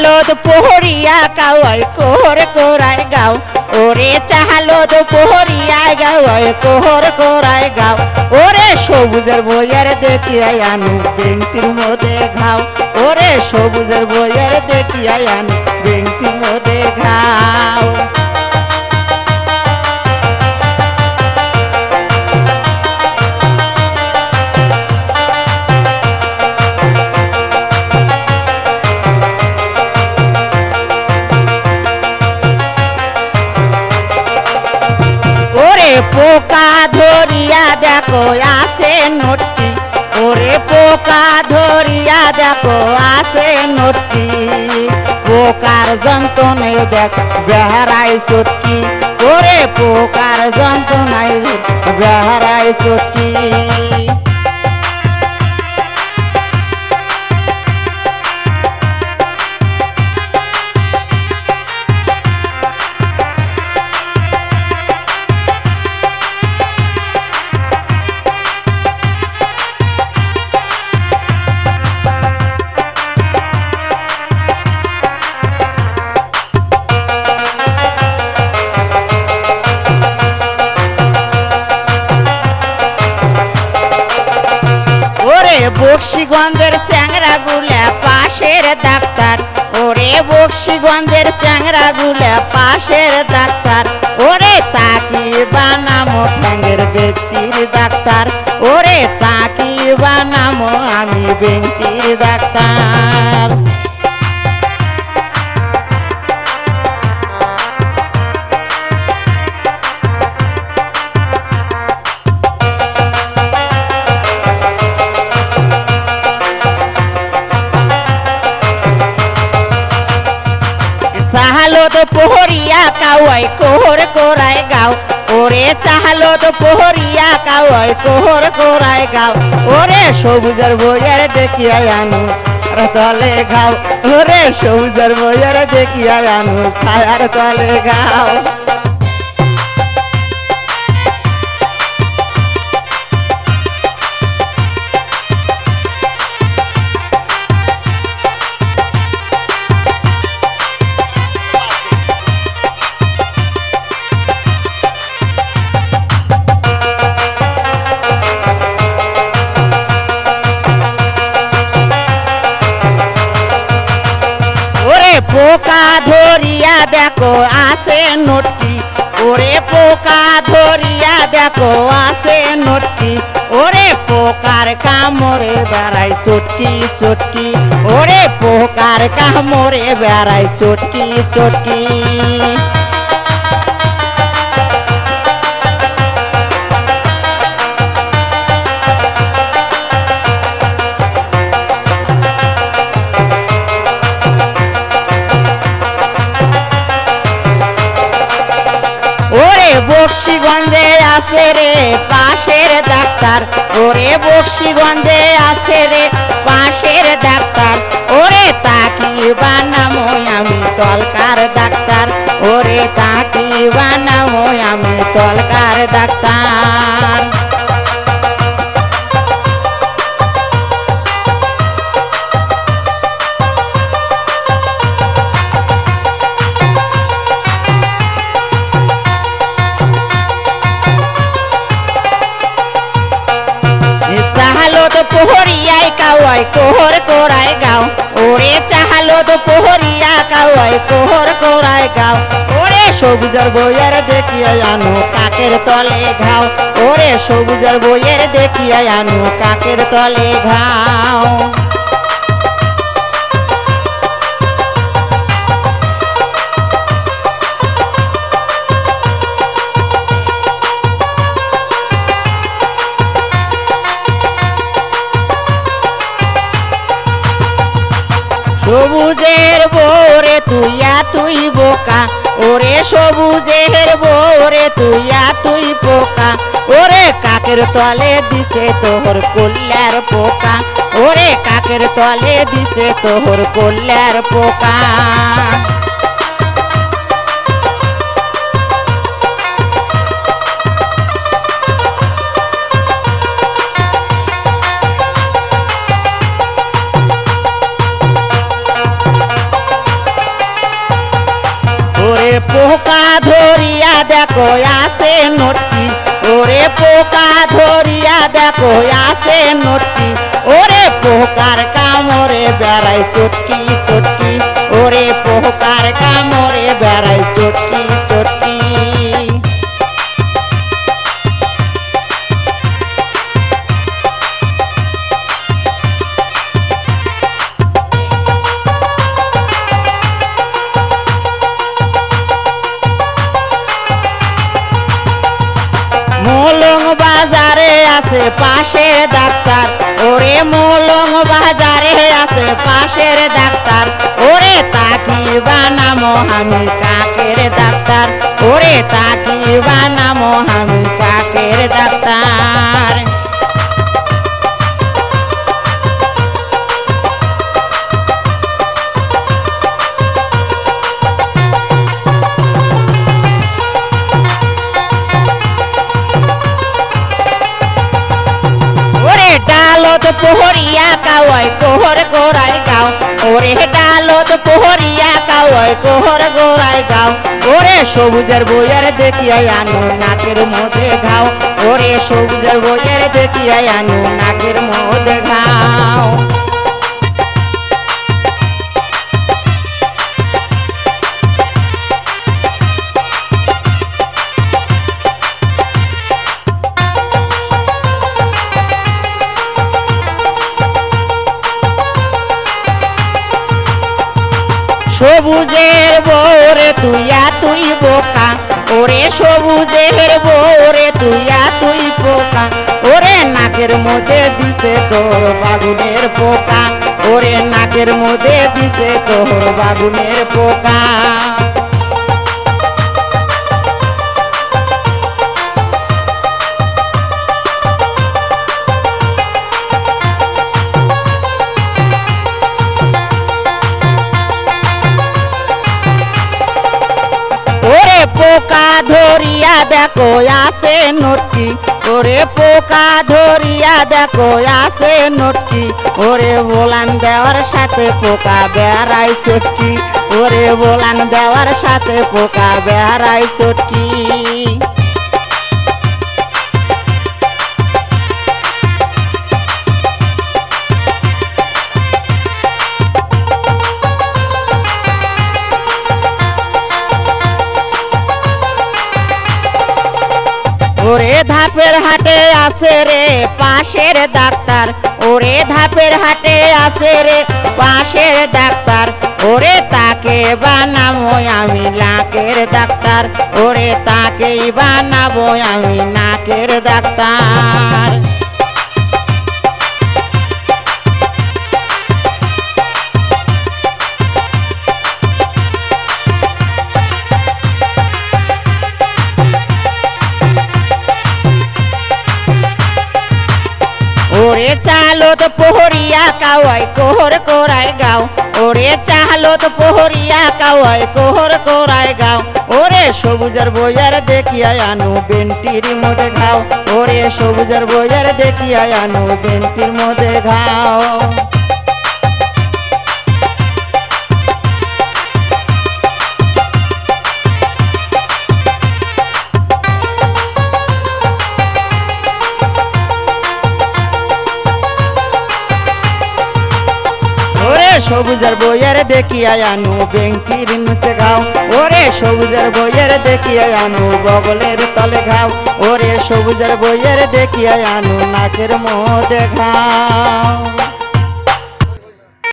চাহালত পোহরিয়া kawaii কোহর কোরায় গাও ওরে চাহালত পোহরিয়া গাওয়াই কোহর কোরায় গাও ওরে সবুজের বইয়ের দেখিয়াই আনু বেংটির মধ্যে ঘাও ওরে সবুজের বইয়ের দেখিয়াই আনু বেংটির মধ্যে ঘাও পোকা ধরিয়া দেখো আসে নটকি ওরে পোকা ধরিয়া দেখো আসে নটকি পোকার যন্ত্রণায় দেখ বেহারায় চটকি ওরে পোকার যন্ত্রণায় বেহারায় চটকি বক্সিগঞ্জের চ্যাংরা গুলা পাশের ডাক্তার ওরে বক্সিগঞ্জের চ্যাংরা গুলা পাশের ডাক্তার ওরে তাকি বানামো ঠ্যাঙ্গের ব্যক্তির ডাক্তার ওরে তাকি বানামো আমি ব্যক্তির ডাক্তার চাহালত পোহরিয়া কাওয়াই কোহর কোরায় গাও ওরে চাহালত পোহরিয়া কাওয়াই কোহর কোরায় গাও ওরে সবুজের বইয়ের দেখিয়াই আনু তলে ঘাও ওরে সবুজের বইয়ের দেখিয়াই আনু ছায়ার তলে ঘাও পোকা ধরিয়া দেখো আসে নটকি ওরে পোকা ধরিয়া দেখো আসে নটকি ওরে পোকার কামড়ে বেড়াই চটকি চটকি ওরে পোকার কামড়ে বেড়াই চটকি চটকি বক্সিগঞ্জে আছে রে পাশের ডাক্তার ওরে বক্সিগঞ্জে আছে রে পাশের ডাক্তার ওরে তাকি বানামো আমি তলকার ডাক্তার ওরে তাকি বানামো আমি তলকার ডাক্তার পোহরিয়ায় কাওয়াই কোহর কোরায় গাও ওরে চাহালত পোহরিয়া কাওয়াই কোহর কোরায় গাও ওরে সবুজের বইয়ের দেখিয়াই আনু কাকের তলে ঘাও ওরে সবুজের বইয়ের দেখিয়াই আনু কাকের তলে ঘাও সবুজের বোরে তুইয়া তুই বোকা ওরে সবুজের বোরে তুইয়া তুই পোকা ওরে কাকের তলে দিছে তোর কল্যার পোকা ওরে কাকের তলে দিছে তোর কল্যার পোকা দেখো আসে নটকি ওরে পোকা ধরিয়া দেখো আসে নটকি ওরে পোকার কামড়ে বেড়াই চটকি চটকি ওরে পোকার কামড়ে বেড়াই চটকি চটকি মলং বাজারে আছে পাশের ডাক্তার ওরে মলং বাজারে আছে পাশের ডাক্তার ওরে তাকি বানামো আমি কাকের ডাক্তার ওরে তাকি বানামো আমি কাকের ডাক্তার ডালত পোহরিয়া কাওয়াই কোহর গোড়াই গাও ওরে ডালত পোহরিয়া কাওয়াই কোহর গোড়াই গাও ওরে সবুজের বইয়ের দেখিয়াই আনু নাকের মধ্যে ঘাও ওরে সবুজের বইয়ের দেখিয়াই আনু নাকের মধ্যে ঘাও সবুজের বউরে তুইয়া তুই বোকা ওরে সবুজের বউরে তুইয়া তুই পোকা ওরে নাকের মধ্যে দিছে তোর বাগুনের পোকা ওরে নাকের মধ্যে দিছে তোর বাগুনের পোকা ওরে পোকা ধরিয়া দেখো আসে নটকি ওরে পোকা ধরিয়া দেখো আসে নটকি ওরে বোলান দেওয়ার সাথে পোকা বেড়াই চটকি ওরে বোলান দেওয়ার সাথে পোকা বেড়াই চটকি ওরে ধাপের হাটে আছে রে পাশের ডাক্তার ওরে ধাপের হাটে আছে রে পাশের ডাক্তার ওরে তাকে বানাবো আমি নাকের ডাক্তার ওরে তাকেই বানাবো আমি নাকের ডাক্তার ওরে চালত পোহরিয়া কাওয়াই কোহর কোরাই গাও ওরে চালত পোহরিয়া কাওয়াই কোহর কোরাই গাও ওরে সবুজের বইয়ের দেখিয়া আনু বেন্টির মধ্যে ঘাও ওরে সবুজের বইয়ের দেখিয়া আনু বেন্টির মধ্যে ঘাও সবুজের বইয়ের দেখিয়া আনু বেঙ্কির মুছে ঘাও ওরে সবুজের বইয়ের দেখিয়া আনু বগলের তলে ঘাও ওরে সবুজের বইয়ের দেখিয়া আনু নাকের মধ্যে ঘাও